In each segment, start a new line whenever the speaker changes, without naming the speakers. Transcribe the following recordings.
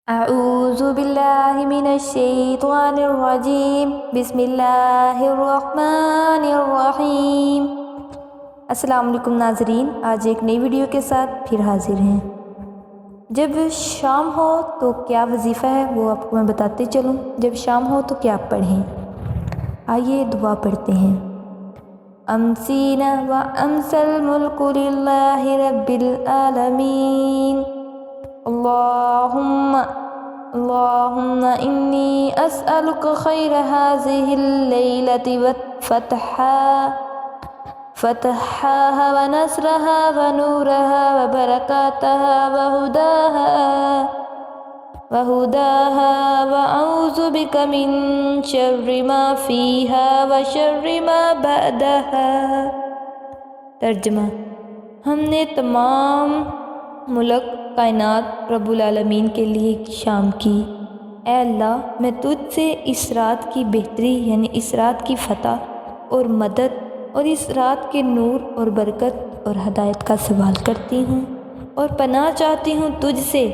اعوذ باللہ من الشیطان الرجیم بسم اللہ الرحمن الرحیم۔ السلام علیکم ناظرین، آج ایک نئی ویڈیو کے ساتھ پھر حاضر ہیں۔ جب شام ہو تو کیا وظیفہ ہے وہ آپ کو میں بتاتے چلوں۔ جب شام ہو تو کیا پڑھیں، آئیے دعا پڑھتے ہیں۔ امسینا و امسل الملک للہ رب العالمین، اللہم انی اسألک خیر هذه اللیلة فتحها ونصرها ونورها وبرکاتها وہداها وأعوذ بک من شر ما فیها وشر ما بعدها۔ ترجمہ: ہم نے تمام ملک کائنات رب العالمین کے لیے شام کی۔ اے اللہ، میں تجھ سے اس رات کی بہتری یعنی اس رات کی فتح اور مدد اور اس رات کے نور اور برکت اور ہدایت کا سوال کرتی ہوں، اور پناہ چاہتی ہوں تجھ سے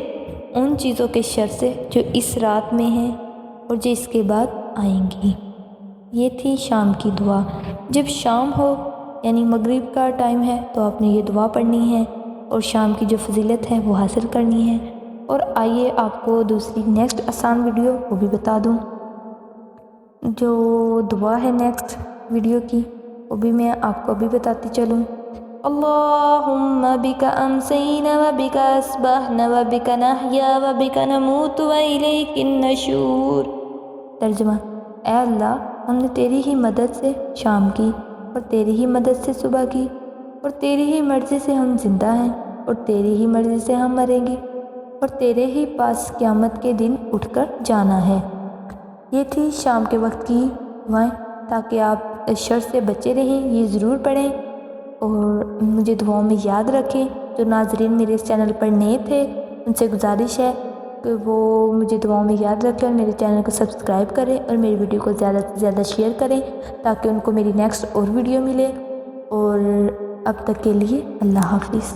ان چیزوں کے شر سے جو اس رات میں ہیں اور جو اس کے بعد آئیں گی۔ یہ تھی شام کی دعا۔ جب شام ہو یعنی مغرب کا ٹائم ہے تو آپ نے یہ دعا پڑھنی ہے اور شام کی جو فضیلت ہے وہ حاصل کرنی ہے۔ اور آئیے آپ کو دوسری نیکسٹ آسان ویڈیو وہ بھی بتا دوں۔ جو دعا ہے نیکسٹ ویڈیو کی وہ بھی میں آپ کو بھی بتاتی چلوں۔ اللہم بک امسینا و بک اصبحنا و بک نحیا و بک نموت و الیک النشور۔ ترجمہ: اے اللہ، ہم نے تیری ہی مدد سے شام کی اور تیری ہی مدد سے صبح کی، اور تیری ہی مرضی سے ہم زندہ ہیں اور تیری ہی مرضی سے ہم مریں گے، اور تیرے ہی پاس قیامت کے دن اٹھ کر جانا ہے۔ یہ تھی شام کے وقت کی دعائیں، تاکہ آپ شر سے بچے رہیں۔ یہ ضرور پڑھیں اور مجھے دعاؤں میں یاد رکھیں۔ جو ناظرین میرے اس چینل پر نئے تھے ان سے گزارش ہے کہ وہ مجھے دعاؤں میں یاد رکھیں اور میرے چینل کو سبسکرائب کریں اور میری ویڈیو کو زیادہ سے زیادہ شیئر کریں تاکہ ان کو میری نیکسٹ اور ویڈیو ملے۔ اور اب تک کے لیے اللہ حافظ۔